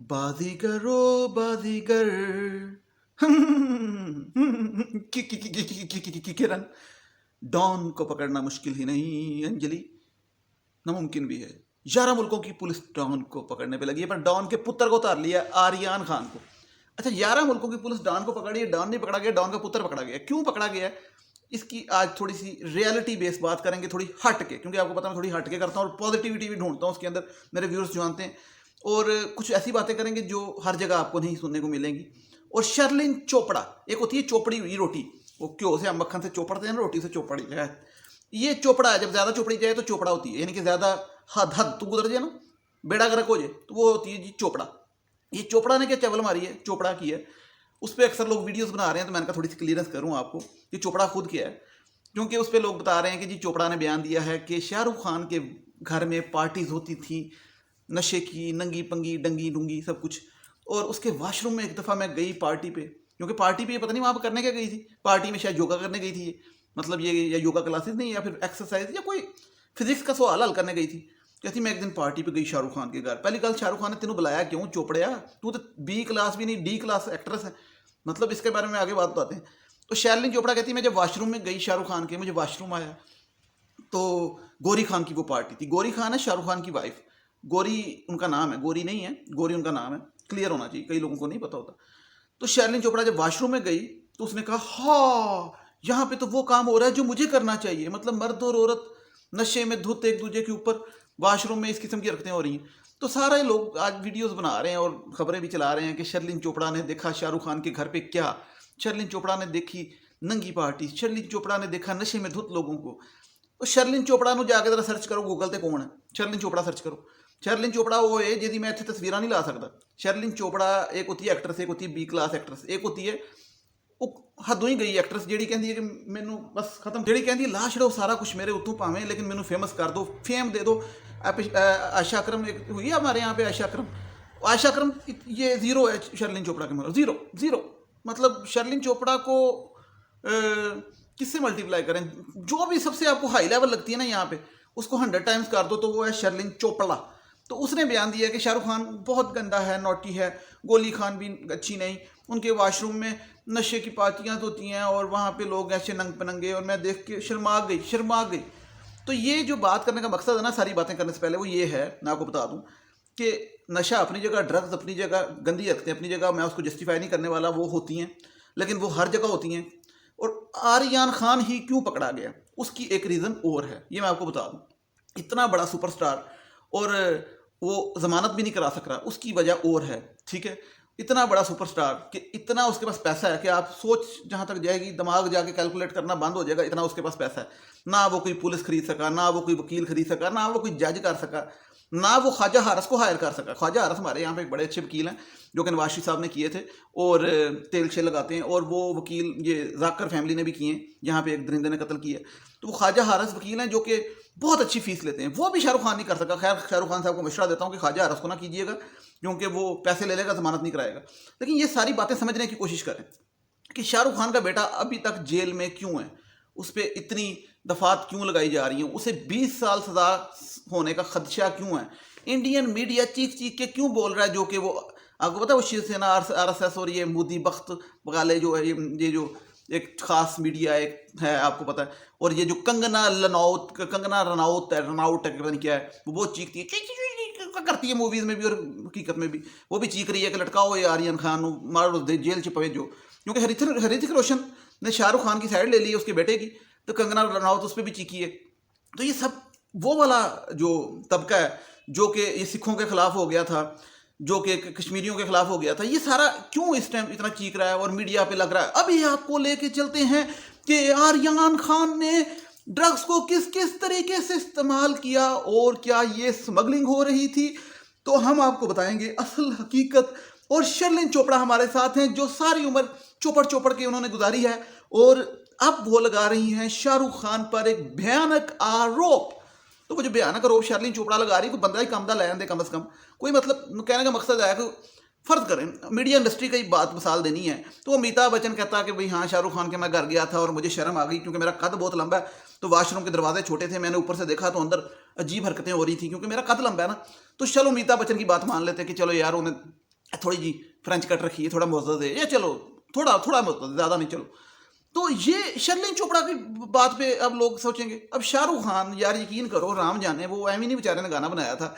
बाजीगरो बाजीगर किरण। Don को पकड़ना मुश्किल ही नहीं अंजलि, नामुमकिन भी है। 11 मुल्कों की पुलिस डॉन को पकड़ने पे लगी है, पर डॉन के पुत्र को उतार लिया, आर्यन खान को। अच्छा, 11 मुल्कों की पुलिस डॉन को पकड़ी है, डॉन नहीं पकड़ा गया, डॉन का पुत्र पकड़ा गया। क्यों पकड़ा गया है, इसकी आज थोड़ी सी रियलिटी बेस्ड बात करेंगे, थोड़ी हट के, क्योंकि आपको पता मैं थोड़ी हट के करता हूँ और पॉजिटिविटी भी ढूंढता हूँ उसके अंदर, मेरे व्यूअर्स जानते हैं। और कुछ ऐसी बातें करेंगे जो हर जगह आपको नहीं सुनने को मिलेंगी। और शर्लिन चोपड़ा, एक होती है चोपड़ी हुई रोटी, वो क्यों से हम मक्खन से चोपड़ते हैं ना, रोटी से चोपड़ी है। ये चोपड़ा है, जब ज्यादा चोपड़ी जाए तो चोपड़ा होती है, यानी कि ज्यादा हद हद तू गुजर जाए ना, बेड़ा गर्क हो जाए, तो वो होती है जी चोपड़ा। ये चोपड़ा ने क्या चवल मारी है, चोपड़ा की है। उस पर अक्सर लोग वीडियोस बना रहे हैं, तो मैंने कहा थोड़ी सी क्लियरेंस करूँ आपको कि चोपड़ा खुद क्या है। क्योंकि उस पर लोग बता रहे हैं कि जी चोपड़ा ने बयान दिया है कि शाहरुख खान के घर में पार्टीज होती थी, नशे की, नंगी पंगी डंगी डूंगी सब कुछ। और उसके वॉशरूम में एक दफ़ा मैं गई पार्टी पे, क्योंकि पार्टी पे पता नहीं वहाँ पर करने क्या गई थी, पार्टी में शायद योगा करने गई थी ये, मतलब ये या योगा क्लासेस नहीं, या फिर एक्सरसाइज या कोई फिजिक्स का सवाल हल करने गई थी। कहती मैं एक दिन पार्टी पे गई शाहरुख खान के घर। पहली गल, शाहरुख खान ने तेनों बुलाया क्यों चोपड़िया, तू तो बी क्लास भी नहीं डी क्लास एक्ट्रेस है, मतलब इसके बारे में आगे बात बताते हैं। तो शर्लिन चोपड़ा कहती मैं जब वॉशरूम में गई शाहरुख खान के, मुझे वॉशरूम आया तो गौरी खान की वो पार्टी थी। गौरी खान है शाहरुख खान की वाइफ, गौरी उनका नाम है, गौरी नहीं है, गौरी उनका नाम है, क्लियर होना चाहिए, कई लोगों को नहीं पता होता। तो शर्लिन चोपड़ा जब वॉशरूम में गई तो उसने कहा हाँ, यहाँ पे तो वो काम हो रहा है जो मुझे करना चाहिए, मतलब मर्द और औरत नशे में धुत एक दूसरे के ऊपर वॉशरूम में इस किस्म की हरकतें हो रही हैं। तो सारे लोग आज वीडियोस बना रहे हैं और खबरें भी चला रहे हैं कि शर्लिन चोपड़ा ने देखा शाहरुख खान के घर पे क्या, शर्लिन चोपड़ा ने देखी नंगी पार्टी, शर्लिन चोपड़ा ने देखा नशे में धुत लोगों को। तो शर्लिन चोपड़ा ਨੂੰ जाके जरा सर्च करो गूगल ਤੇ कौन है, शर्लिन चोपड़ा सर्च करो। शर्लिन चोपड़ा वो है जिहदी मैं इत्थे तस्वीरां नहीं ला सकता। शर्लिन चोपड़ा एक होती है एक्ट्रेस, एक होती है बी क्लास एक्ट्रेस, एक होती है वो हदों ही गई एक्ट्रेस ਜਿਹੜੀ ਕਹਿੰਦੀ है कि मैनू बस खत्म, ਜਿਹੜੀ ਕਹਿੰਦੀ ला छड़ो सारा कुछ मेरे उत्तों भावें लेकिन मैनू फेमस कर दो, फेम दे दो। आयशा अकरम एक हुई है हमारे यहाँ पे, आयशा अकरम, आयशा अकरम ये जीरो है शर्लिन चोपड़ा के, मतलब जीरो जीरो। मतलब शर्लिन चोपड़ा को किससे मल्टीप्लाई करें, जो भी सबसे आपको हाई लेवल लगती है ना यहाँ पे, उसको 100 टाइम्स कर दो तो वो है शर्लिन चोपड़ा। तो उसने बयान दिया कि शाहरुख खान बहुत गंदा है, नोटी है, गोली खान भी अच्छी नहीं, उनके वॉशरूम में नशे की पार्टियाँ होती हैं और वहाँ पे लोग ऐसे नंग पनंगे, और मैं देख के शर्मा गई। तो ये जो बात करने का मकसद है ना, सारी बातें करने से पहले, वो ये है, मैं आपको बता दूं कि नशा अपनी जगह, ड्रग्स अपनी जगह, गंदी हरकतें अपनी जगह, मैं उसको जस्टिफाई नहीं करने वाला, वो होती हैं, लेकिन वो हर जगह होती हैं। और आर्यन खान ही क्यों पकड़ा गया, उसकी एक रीज़न और है, ये मैं आपको बता दूं। इतना बड़ा सुपरस्टार और वो जमानत भी नहीं करा सक रहा, उसकी वजह और है, ठीक है। इतना बड़ा सुपरस्टार कि इतना उसके पास पैसा है कि आप सोच जहाँ तक जाएगी, दिमाग जाके कैलकुलेट करना बंद हो जाएगा, इतना उसके पास पैसा है। ना वो कोई पुलिस खरीद सका, ना वो कोई वकील खरीद सका, ना वो कोई जज कर सका, ना वो ख्वाजा हारस को हायर कर सका। ख्वाजा हारस हमारे यहाँ पे एक बड़े अच्छे वकील हैं जो कि नवाज शरीफ साहब ने किए थे और तेल शे लगाते हैं, और वो वकील ये जाकर फैमिली ने भी किए हैं, जहाँ पे एक दरिंदे ने कत्ल किया। तो वो ख्वाजा हारस वकील हैं जो कि बहुत अच्छी फीस लेते हैं, वो भी शाहरुख खान नहीं कर सका। खैर, शाहरुख खान साहब को मशवरा देता हूँ कि ख्वाजा हारस को ना कीजिएगा, क्योंकि वो पैसे ले लेगा, जमानत नहीं कराएगा। लेकिन ये सारी बातें समझने की कोशिश करें कि शाहरुख खान का बेटा अभी तक जेल में क्यों है, उस पर इतनी दफात क्यों लगाई जा रही हैं, उसे 20 साल सजा होने का खदशा क्यों है। इंडियन मीडिया चीख चीख के क्यों बोल रहा है, जो कि वो आपको पता है, वो शिवसेना, RSS और ये मोदी बख्त वाले जो है, ये जो एक खास मीडिया एक है, आपको पता है। और ये जो कंगना रनौत है, पता नहीं क्या है, वो बहुत चीखती है, करती है मूवीज में भी और हकीकत में भी, वो भी चीख रही है कि लटकाओ ये आर्यन खान, मारो जेल च पवे जो। क्योंकि ऋतिक रोशन ने शाहरुख खान की साइड ले ली है उसके बेटे की, तो कंगना रनौत उस पर भी चीखी है। तो ये सब वो वाला जो तबका है जो कि ये सिखों के खिलाफ हो गया था, जो कि कश्मीरियों के खिलाफ हो गया था, ये सारा क्यों इस टाइम इतना चीख रहा है और मीडिया पे लग रहा है। अभी आपको लेके चलते हैं कि आर्यन खान ने ड्रग्स को किस किस तरीके से इस्तेमाल किया और क्या ये स्मगलिंग हो रही थी, तो हम आपको बताएंगे असल हकीकत। और शर्लिन चोपड़ा हमारे साथ हैं जो सारी उम्र चोपड़ के उन्होंने गुजारी है, और अब वो लगा रही हैं शाहरुख खान पर एक भयानक आरोप। तो वो जो भयानक आरोप शर्लिन चोपड़ा लगा रही है, कोई बंदा ही कम दा ले आंदे, कम से कम कोई, मतलब कहने का मकसद है कि फर्ज करें मीडिया इंडस्ट्री का ही बात मिसाल देनी है, तो अमिताभ बच्चन कहता है कि भाई हाँ, शाहरुख खान के मैं घर गया था और मुझे शर्म आ गई क्योंकि मेरा कद बहुत लंबा है, तो वाशरूम के दरवाजे छोटे थे, मैंने ऊपर से देखा तो अंदर अजीब हरकतें हो रही थी क्योंकि मेरा कद लंबा है ना। तो चलो अमिताभ बच्चन की बात मान लेते हैं कि चलो यार, उन्हें थोड़ी जी फ्रेंच कट रखी है, थोड़ा मुअज़्ज़ज़ है, या चलो थोड़ा थोड़ा मुअज़्ज़ज़, ज़्यादा नहीं, चलो। तो ये शर्लिन चोपड़ा की बात पे अब लोग सोचेंगे। अब शाहरुख खान, यार यकीन करो, राम जाने, वो एमी नहीं बेचारे ने गाना बनाया था,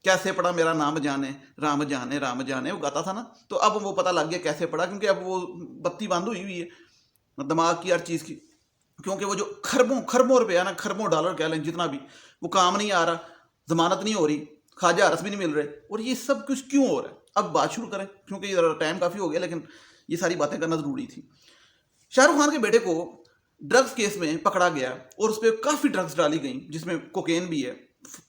कैसे पड़ा मेरा नाम जाने, राम जाने, वो गाता था ना। तो अब वो पता लग गया कैसे पड़ा, क्योंकि अब वो बत्ती बंद हुई हुई है दिमाग की, हर चीज़ की। क्योंकि वो जो खरबों खरबों रुपया ना, खरबों डॉलर कह लें, जितना भी, वो काम नहीं आ रहा, जमानत नहीं हो रही, ख्वाजा अरस भी नहीं मिल रहे, और ये सब कुछ क्यों हो रहा है। अब बात शुरू करें, क्योंकि टाइम काफ़ी हो गया, लेकिन ये सारी बातें करना ज़रूरी थी। शाहरुख खान के बेटे को ड्रग्स केस में पकड़ा गया और उस पर काफ़ी ड्रग्स डाली गई, जिसमें कोकेन भी है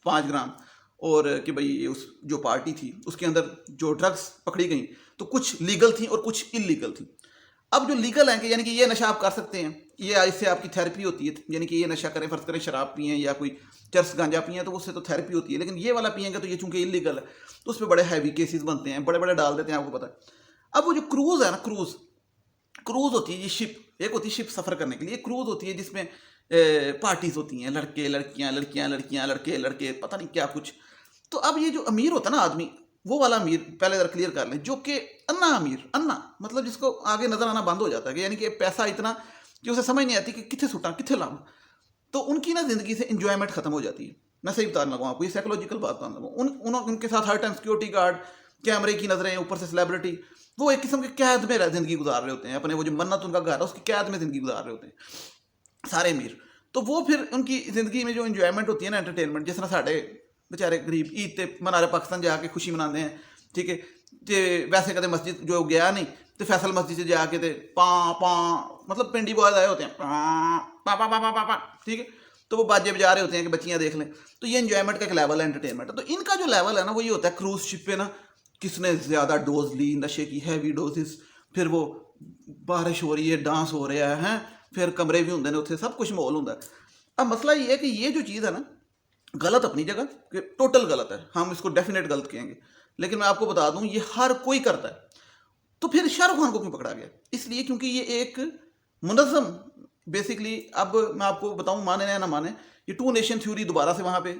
5 ग्राम, और कि भाई उस जो पार्टी थी उसके अंदर जो ड्रग्स पकड़ी गई, तो कुछ लीगल थी और कुछ इलीगल थी। अब जो लीगल है कि यानी कि ये नशा आप कर सकते हैं, ये इससे आपकी थेरेपी होती है, यानी कि ये नशा करें, फ़र्ज़ करें शराब पिए या कोई चरस गांजा पिए, तो उससे तो थेरेपी होती है। लेकिन ये वाला पिएंगे तो ये चूंकि इलीगल है, तो उस पर बड़े हैवी केसेस बनते हैं, बड़े बड़े डाल देते हैं, आपको पता है। अब वो जो क्रूज़ है ना, क्रूज़ क्रूज़ होती है ये शिप, एक होती है शिप सफ़र करने के लिए, क्रूज़ होती है जिसमें पार्टीज होती हैं, लड़के लड़कियां, लड़कियां लड़कियां, लड़के लड़के, पता नहीं क्या कुछ। तो अब ये जो अमीर होता है ना आदमी, वो वाला अमीर पहले ज़रा क्लियर कर लें, जो कि अन्ना अमीर, अन्ना मतलब जिसको आगे नज़र आना बंद हो जाता है, कि यानी कि पैसा इतना कि उसे समझ नहीं आती कि कितने सुटा कितने लाऊं, तो उनकी ना ज़िंदगी से इंजॉयमेंट ख़त्म हो जाती है। मैं सही बता लगा आपको, ये साइकोलॉजिकल बात बता लगा। उनके साथ हर टाइम सिक्योरिटी गार्ड, कैमरे की नज़रें, ऊपर से सेलिब्रिटी, वो एक किस्म के कैद में ज़िंदगी गुजार रहे होते हैं अपने। वो जो मन्नत उनका घर है उसकी कैद में ज़िंदगी गुजार रहे होते हैं सारे अमीर। तो वो फिर उनकी ज़िंदगी में जो इंजॉयमेंट होती है ना, एंटरटेनमेंट, जिस तरह साढ़े बेचारे गरीब ईद ते मनारे पाकिस्तान जाके खुशी मनाते हैं, ठीक है, तो वैसे कदे मस्जिद जो गया नहीं, तो फैसल मस्जिद से जाके ते पा मतलब पिंडी बॉयज आए होते हैं, पा, ठीक है, तो वो बाजे बजा रहे होते हैं कि बच्चियाँ देख लें। तो ये इंजॉयमेंट का एक लेवल है, एंटरटेनमेंट। तो इनका जो लेवल है ना, वो ये होता है क्रूज शिप पे ना, किसने ज़्यादा डोज ली, नशे की हैवी डोजेस, फिर वो बारिश हो रही है, डांस हो रहा है, फिर कमरे भी होंगे ने उत्थे, सब कुछ माहौल होंगे। अब मसला ये है कि ये जो चीज़ है ना, गलत अपनी जगह, कि टोटल गलत है, हम इसको डेफिनेट गलत कहेंगे, लेकिन मैं आपको बता दूं ये हर कोई करता है। तो फिर शाहरुख खान को क्यों पकड़ा गया? इसलिए क्योंकि ये एक मुनज़्ज़म, बेसिकली, अब मैं आपको बताऊं, माने या ना माने, ये 2 नेशन थ्योरी दोबारा से वहाँ पे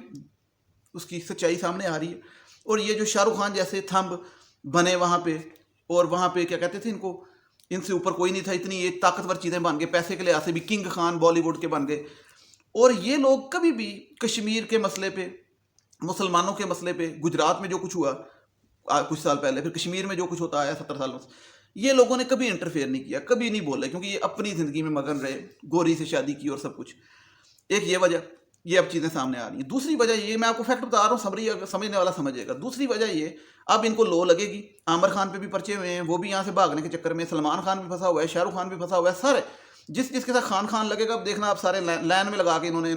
उसकी सच्चाई सामने आ रही है। और ये जो शाहरुख खान जैसे थंब बने वहाँ पे, और वहाँ पे क्या कहते थे इनको, इनसे ऊपर कोई नहीं था, इतनी ये ताकतवर चीज़ें बन गए, पैसे के लिहाज से भी किंग खान बॉलीवुड के बन गए। और ये लोग कभी भी कश्मीर के मसले पे, मुसलमानों के मसले पे, गुजरात में जो कुछ हुआ कुछ साल पहले, फिर कश्मीर में जो कुछ होता आया 70 सालों से, ये लोगों ने कभी इंटरफेयर नहीं किया, कभी नहीं बोले, क्योंकि ये अपनी ज़िंदगी में मगन रहे, गोरी से शादी की और सब कुछ। एक ये वजह, ये अब चीज़ें सामने आ रही हैं। दूसरी वजह ये, मैं आपको फैक्ट बता रहा हूँ, समझने वाला समझेगा। दूसरी वजह ये, अब इनको लो लगेगी, आमिर खान पे भी पर्चे हुए हैं, वो भी यहाँ से भागने के चक्कर में, सलमान खान भी फंसा हुआ है, शाहरुख खान भी फंसा हुआ है, सारे जिसके साथ खान खान लगेगा, अब देखना आप, सारे लाइन में लगा के इन्होंने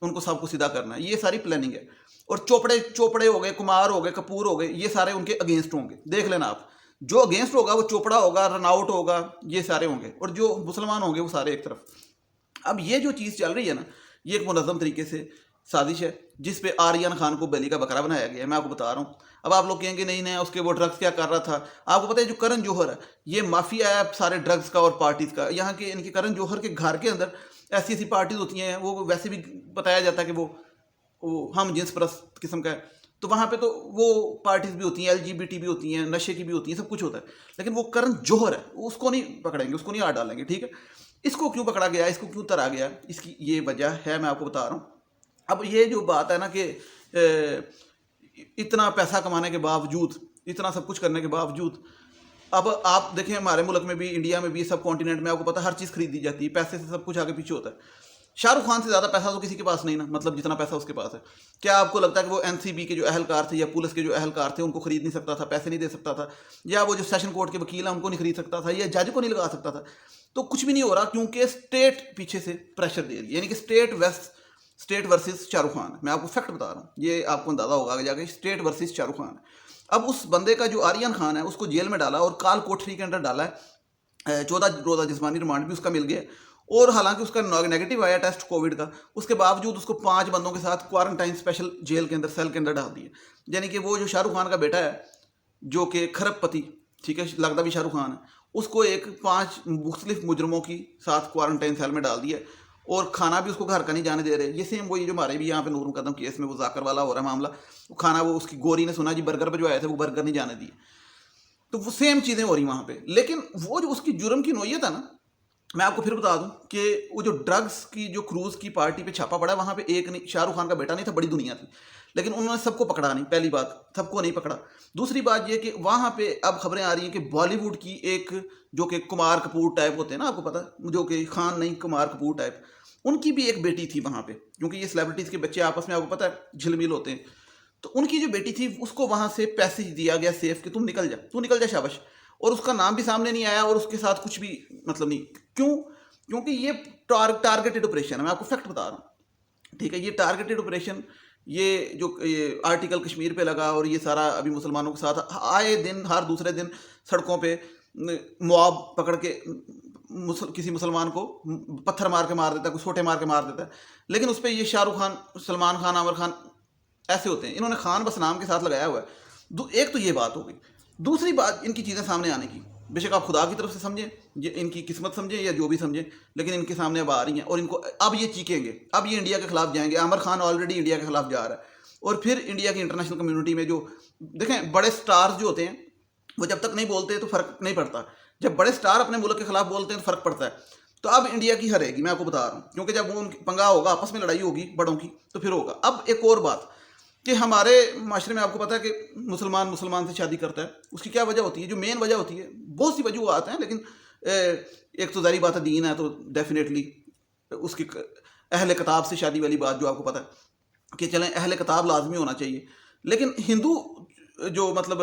उनको सबको सीधा करना है। ये सारी प्लानिंग है। और चोपड़े हो गए, कुमार हो गए, कपूर हो गए, ये सारे उनके अगेंस्ट होंगे, देख लेना आप। जो अगेंस्ट होगा वो चोपड़ा होगा, रनआउट होगा, ये सारे होंगे, और जो मुसलमान होंगे वो सारे एक तरफ। अब ये जो चीज़ चल रही है ना, ये एक मुनज़्ज़म तरीके से साजिश है, जिस पे आर्यन खान को बली का बकरा बनाया गया है। मैं आपको बता रहा हूँ। अब आप लोग कहेंगे नहीं नहीं, उसके वो ड्रग्स क्या कर रहा था। आपको पता है जो करण जौहर है, ये माफिया है सारे ड्रग्स का और पार्टीज़ का। यहाँ के इनके करण जौहर के घर के अंदर ऐसी ऐसी पार्टीज होती हैं, वो वैसे भी बताया जाता है कि वो हम जिन्स परस्त किस्म का है। तो वहाँ पे तो वो पार्टीज भी होती हैं, LGBT भी होती हैं, नशे की भी होती हैं, सब कुछ होता है। लेकिन वो करण जौहर है, उसको नहीं पकड़ेंगे, उसको नहीं हाथ डालेंगे, ठीक है। इसको क्यों पकड़ा गया, इसको क्यों तरा गया, इसकी ये वजह है, मैं आपको बता रहा हूँ। अब ये जो बात है ना कि इतना पैसा कमाने के बावजूद, इतना सब कुछ करने के बावजूद, अब आप देखें हमारे मुल्क में भी, इंडिया में भी, सब कॉन्टिनेंट में, आपको पता है हर चीज़ खरीदी जाती है, पैसे से सब कुछ आगे पीछे होता है। शाहरुख खान से ज़्यादा पैसा तो किसी के पास नहीं ना, मतलब जितना पैसा उसके पास है। क्या आपको लगता है कि वो NCB के जो अहलकार थे या पुलिस के जो अहलकार थे उनको खरीद नहीं सकता था, पैसे नहीं दे सकता था, या वो जो सेशन कोर्ट के वकील हैं उनको नहीं खरीद सकता था, या जज को नहीं लगा सकता था? तो कुछ भी नहीं हो रहा, क्योंकि स्टेट पीछे से प्रेशर दे रही है, यानी कि स्टेट वर्सेस शाहरुख खान। मैं आपको फैक्ट बता रहा हूँ, ये आपको अंदाजा होगा आगे जाके, स्टेट वर्सेस शाहरुख खान। अब उस बंदे का जो आर्यन खान है उसको जेल में डाला और काल कोठरी के अंदर डाला है। 14 रोज़ा जिस्मानी रिमांड भी उसका मिल गया, और हालांकि उसका नेगेटिव आया टेस्ट कोविड का, उसके बावजूद उसको 5 बंदों के साथ क्वारंटाइन स्पेशल जेल के अंदर, सेल के अंदर डाल दिया। यानी कि वो जो शाहरुख खान का बेटा है, जो कि खरबपति, ठीक है, लगता भी शाहरुख खान है, उसको एक 5 मुख्तलिफ मुजरमों की साथ क्वारंटाइन सेल में डाल दिया, और खाना भी उसको घर का नहीं जाने दे रहे। ये सेम वही जो हमारे भी यहाँ पे नूर मुकद्दम केस में वो जाकर वाला हो रहा है मामला, वो खाना, वो उसकी गोरी ने सुना जी बर्गर पर जो आए थे वो बर्गर नहीं जाने दिए। तो वो सेम चीज़ें हो रही वहाँ पे। लेकिन वो जो उसकी जुर्म की नोयत है ना, मैं आपको फिर बता दूं कि वो जो ड्रग्स की जो क्रूज की पार्टी पे छापा पड़ा, वहाँ पे एक नहीं, शाहरुख खान का बेटा नहीं था, बड़ी दुनिया थी, लेकिन उन्होंने सबको पकड़ा नहीं। पहली बात, सबको नहीं पकड़ा। दूसरी बात ये कि वहाँ पे अब खबरें आ रही हैं कि बॉलीवुड की एक, जो कि कुमार कपूर टाइप होते हैं ना, आपको पता, जो कि खान नहीं, कुमार कपूर टाइप, उनकी भी एक बेटी थी वहाँ पे, क्योंकि ये सेलिब्रिटीज़ के बच्चे आपस में, आपको पता है, झिलमिल होते हैं। तो उनकी जो बेटी थी, उसको वहाँ से पैसेज दिया गया सेफ कि तुम निकल जा, तू निकल जा, शाबाश। और उसका नाम भी सामने नहीं आया और उसके साथ कुछ भी मतलब नहीं। क्यों? क्योंकि ये टारगेटेड ऑपरेशन है, मैं आपको फैक्ट बता रहा हूँ, ठीक है। ये टारगेटेड ऑपरेशन, ये जो ये आर्टिकल कश्मीर पे लगा और ये सारा अभी मुसलमानों के साथ आए दिन, हर दूसरे दिन सड़कों पे मुआब पकड़ के किसी मुसलमान को पत्थर मार के मार देता है, कुछ छोटे मार के मार देता है। लेकिन उस पर ये शाहरुख खान, सलमान खान, आमिर खान ऐसे होते हैं, इन्होंने खान बस नाम के साथ लगाया हुआ है। एक तो ये बात हो गई। दूसरी बात, इनकी चीज़ें सामने आने की, बेशक आप खुदा की तरफ से समझें, ये इनकी किस्मत समझें या जो भी समझें, लेकिन इनके सामने अब आ रही हैं और इनको अब ये चीखेंगे, अब ये इंडिया के खिलाफ जाएंगे। आमिर खान ऑलरेडी इंडिया के खिलाफ जा रहा है और फिर इंडिया की इंटरनेशनल कम्युनिटी में जो देखें, बड़े स्टार्स जो होते हैं वो जब तक नहीं बोलते तो फर्क नहीं पड़ता, जब बड़े स्टार अपने मुल्क के खिलाफ बोलते हैं तो फर्क पड़ता है। तो अब इंडिया की हरेगी, मैं आपको बता रहा हूँ, क्योंकि जब वो पंगा होगा, आपस में लड़ाई होगी बड़ों की, तो फिर होगा। अब एक और बात कि हमारे माशरे में आपको पता है कि मुसलमान मुसलमान से शादी करता है, उसकी क्या वजह होती है? जो मेन वजह होती है, बहुत सी वजूहत हैं, लेकिन एक तो ज़ाहिर बात है, दीन है, तो डेफिनेटली उसकी अहले किताब से शादी वाली बात जो आपको पता है कि चलें अहले किताब लाजमी होना चाहिए। लेकिन हिंदू जो मतलब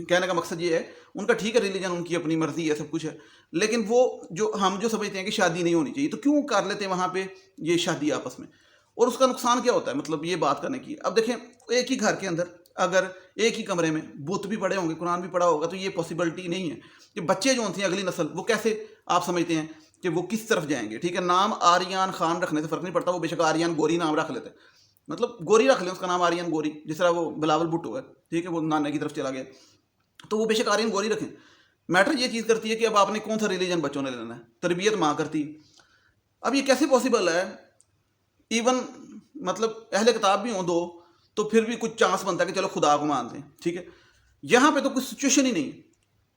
कहने का मकसद ये है, उनका ठीक है, रिलीजन उनकी अपनी मर्जी है, सब कुछ है, लेकिन वो जो हम जो समझते हैं कि शादी नहीं होनी चाहिए, तो क्यों कर लेते हैं वहाँ पे ये शादी आपस में? और उसका नुकसान क्या होता है, मतलब ये बात करने की। अब देखें, एक ही घर के अंदर अगर एक ही कमरे में बुत भी पड़े होंगे, कुरान भी पढ़ा होगा, तो ये पॉसिबिलिटी नहीं है कि बच्चे जो होते हैं, अगली नस्ल, वो कैसे आप समझते हैं कि वो किस तरफ जाएंगे? ठीक है, नाम आर्यन खान रखने से फ़र्क नहीं पड़ता, वो बेशक आर्यन गोरी नाम रख लेते हैं, मतलब गोरी रख लें, उसका नाम आर्यन गोरी, जिस तरह वो बिलावल भुट्टो है, ठीक है, वो नाना की तरफ चला गया, तो वो बेशक आर्यन गोरी रखें। मैटर ये चीज़ करती है कि अब आपने कौन सा रिलीजन बच्चों ने लेना है, तरबियत माँ करती। अब ये कैसे पॉसिबल है? इवन मतलब अहले किताब भी हों दो, तो फिर भी कुछ चांस बनता है कि चलो खुदा को मानते हैं, ठीक है। यहाँ पे तो कुछ सिचुएशन ही नहीं,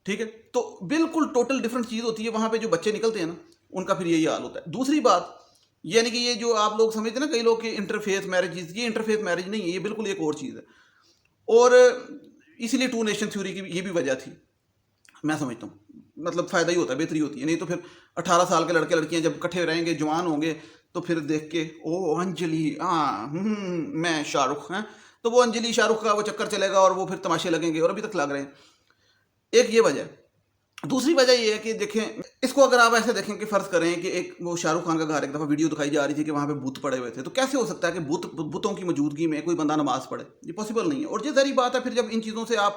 ठीक है। तो बिल्कुल टोटल डिफरेंट चीज़ होती है। वहाँ पे जो बच्चे निकलते हैं ना, उनका फिर यही हाल होता है। दूसरी बात, यानी कि ये जो आप लोग समझते हैं ना, कई लोग कि इंटरफेथ मैरिज, ये इंटरफेथ मैरिज नहीं है, ये बिल्कुल एक और चीज़ है। और इसीलिए टू नेशन थ्योरी की ये भी वजह थी, मैं समझता हूँ। मतलब फ़ायदा ही होता है, बेहतरी होती है। नहीं तो फिर 18 साल के लड़के लड़कियाँ जब इकट्ठे रहेंगे, जवान होंगे, तो फिर देख के ओ अंजलि, हाँ मैं शाहरुख, हैं, तो वो अंजलि शाहरुख का वो चक्कर चलेगा और वो फिर तमाशे लगेंगे, और अभी तक लग रहे हैं। एक ये वजह है। दूसरी वजह ये है कि देखें, इसको अगर आप ऐसे देखें कि फ़र्ज़ करें कि एक वो शाहरुख खान का घर, एक दफ़ा वीडियो दिखाई जा रही थी कि वहाँ पे भूत पड़े हुए थे, तो कैसे हो सकता है कि भूतों की मौजूदगी में कोई बंदा नमाज़ पढ़े? ये पॉसिबल नहीं है। और ये ज़ाहिर बात है, फिर जब इन चीज़ों से आप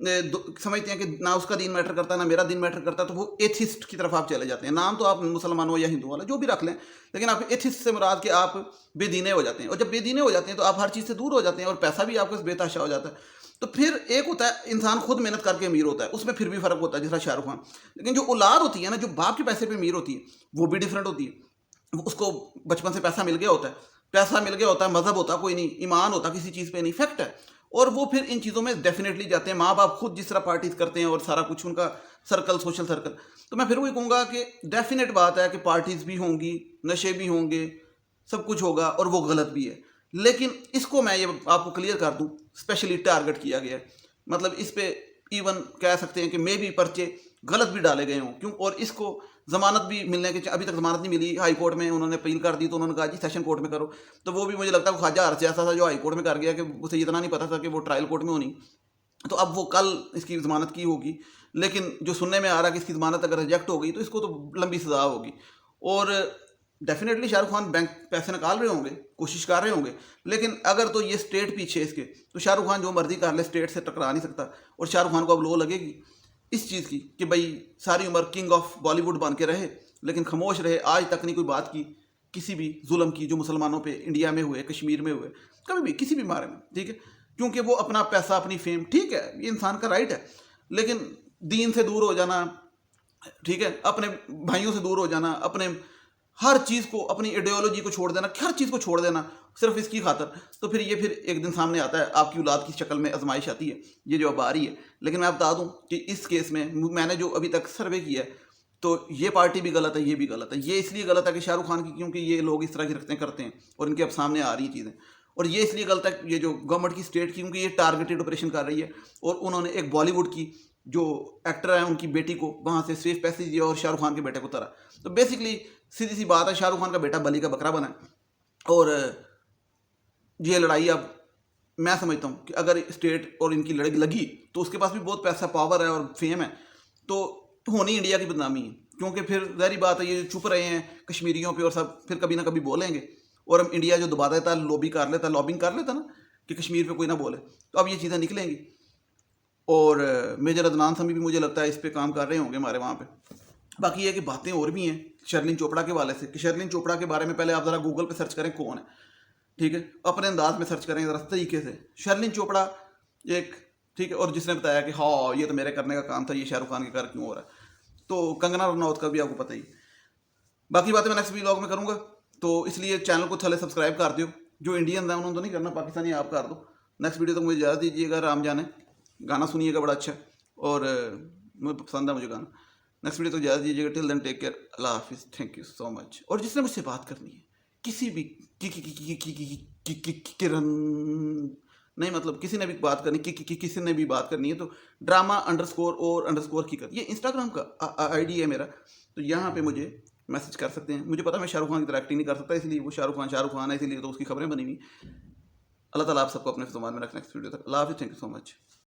समझते हैं कि ना उसका दीन मैटर करता, ना मेरा दीन मैटर करता, तो वो एथिस्ट की तरफ आप चले जाते हैं। नाम तो आप मुसलमान हो या हिंदू वाला जो भी रख लें, लेकिन आप एथिस्ट से मुराद कि आप बेदीने हो जाते हैं। और जब बेदीने हो जाते हैं तो आप हर चीज़ से दूर हो जाते हैं और पैसा भी आपको बेतहाशा हो जाता है। तो फिर एक होता है इंसान खुद मेहनत करके अमीर होता है, उसमें फिर भी फ़र्क होता है, जैसा शाहरुख खान। लेकिन जो औलाद होती है ना, जो बाप के पैसे पे अमीर होती है, वो भी डिफरेंट होती है। उसको बचपन से पैसा मिल गया होता है, मजहब होता कोई नहीं, ईमान होता किसी चीज़ पे नहीं, फैक्ट है। और वो फिर इन चीज़ों में डेफिनेटली जाते हैं। माँ बाप खुद जिस तरह पार्टीज करते हैं और सारा कुछ उनका सर्कल, सोशल सर्कल, तो मैं फिर वही कहूँगा कि डेफिनेट बात है कि पार्टीज भी होंगी, नशे भी होंगे, सब कुछ होगा, और वो गलत भी है। लेकिन इसको मैं ये आपको क्लियर कर दूं, स्पेशली टारगेट किया गया है। मतलब इस पे इवन कह सकते हैं कि मे भी पर्चे गलत भी डाले गए हों, क्यों? और इसको ज़मानत भी मिलने के, अभी तक ज़मानत नहीं मिली, हाई कोर्ट में उन्होंने अपील कर दी, तो उन्होंने कहा जी सेशन कोर्ट में करो। तो वो भी मुझे लगता है ख्वाजा हरस ऐसा था जो हाई कोर्ट में कर गया कि उसे इतना नहीं पता था कि वो ट्रायल कोर्ट में होनी। तो अब वो कल इसकी ज़मानत की होगी, लेकिन जो सुनने में आ रहा है कि इसकी ज़मानत अगर रिजेक्ट हो गई तो इसको तो लंबी सज़ा होगी। और डेफिनेटली शाहरुख खान बैंक पैसे निकाल रहे होंगे, कोशिश कर रहे होंगे, लेकिन अगर तो ये स्टेट पीछे इसके, तो शाहरुख खान जो मर्जी कर ले, स्टेट से टकरा नहीं सकता। और शाहरुख खान को अब लो लगेगी इस चीज़ की कि भाई सारी उम्र किंग ऑफ बॉलीवुड बन के रहे, लेकिन खामोश रहे, आज तक नहीं कोई बात की किसी भी जुल्म की जो मुसलमानों पे इंडिया में हुए, कश्मीर में हुए, कभी भी किसी भी बारे में, ठीक है। क्योंकि वो अपना पैसा, अपनी फेम, ठीक है, ये इंसान का राइट है, लेकिन दीन से दूर हो जाना, ठीक है, अपने भाइयों से दूर हो जाना, अपने हर चीज़ को, अपनी आइडियोलॉजी को छोड़ देना, हर चीज़ को छोड़ देना सिर्फ इसकी खातर, तो फिर ये फिर एक दिन सामने आता है, आपकी औलाद की शक्ल में आजमाइश आती है, ये जो अब आ रही है। लेकिन मैं बता दूं कि इस केस में मैंने जो अभी तक सर्वे किया है, तो ये पार्टी भी गलत है, ये भी गलत है। ये इसलिए गलत है कि शाहरुख खान की, क्योंकि ये लोग इस तरह की रखते करते हैं और इनके अब सामने आ रही चीज़ें। और ये इसलिए गलत है, ये जो गवर्नमेंट की स्टेट की, क्योंकि ये टारगेटेड ऑपरेशन कर रही है और उन्होंने एक बॉलीवुड की जो एक्टर है उनकी बेटी को वहाँ से सेफ पैसेज दिया और शाहरुख खान के बेटे को तरा। तो बेसिकली सीधी सी बात है, शाहरुख खान का बेटा बली का बकरा बना है। और ये लड़ाई अब मैं समझता हूँ कि अगर स्टेट और इनकी लड़ाई लगी तो उसके पास भी बहुत पैसा, पावर है और फेम है, तो होनी इंडिया की बदनामी है। क्योंकि फिर ज़ाहिर बात है, ये चुप रहे हैं कश्मीरियों पे और सब फिर कभी ना कभी बोलेंगे, और हम इंडिया जो दबा देता, लॉबिंग कर लेता ना कि कश्मीर पे कोई ना बोले, तो अब ये चीज़ें निकलेंगी। और मेजर अदनान समी भी मुझे लगता है इस पे काम कर रहे होंगे हमारे वहाँ पे। बाकी ये कि बातें और भी हैं शर्लिन चोपड़ा के वाले से, कि शर्लिन चोपड़ा के बारे में पहले आप ज़रा गूगल पे सर्च करें कौन है, ठीक है, अपने अंदाज में सर्च करें ज़रा तरीके से। शर्लिन चोपड़ा एक, ठीक है, और जिसने बताया कि हाँ ये तो मेरे करने का काम था, ये शाहरुख खान के कर क्यों हो रहा है, तो कंगना रनौत का भी आपको पता ही। बाकी बातें मैं नेक्स्ट व्लॉग में करूँगा, तो इसलिए चैनल को थले सब्सक्राइब कर दियो। जो इंडियन है उन्होंने तो नहीं करना, पाकिस्तानी आप कर दो। नेक्स्ट वीडियो तक मुझे इजाज़त दीजिएगा। राम जाने गाना सुनिएगा, बड़ा अच्छा और मुझे पसंद है मुझे गाना। नेक्स्ट वीडियो तक इजाज़त दीजिएगा। टिल देन टेक केयर, अल्लाह हाफिज़, थैंक यू सो मच। और जिसने मुझसे बात करनी है, किसी भी किरण नहीं, मतलब किसी ने भी बात करनी, किसी ने भी बात करनी है, तो ड्रामा _और_ की कर, ये इंस्टाग्राम का आईडी है मेरा, तो यहाँ पे मुझे मैसेज कर सकते हैं। मुझे पता मैं शाहरुख खान की तरह एक्टिंग नहीं कर सकता, इसलिए वो शाहरुख खान है, इसीलिए तो उसकी खबरें बनी हुई। अल्लाह ताला आप सबको अपने फ़िज़मान में रखें। नेक्स्ट वीडियो तक अल्लाह हाफिज़, थैंक यू सो मच।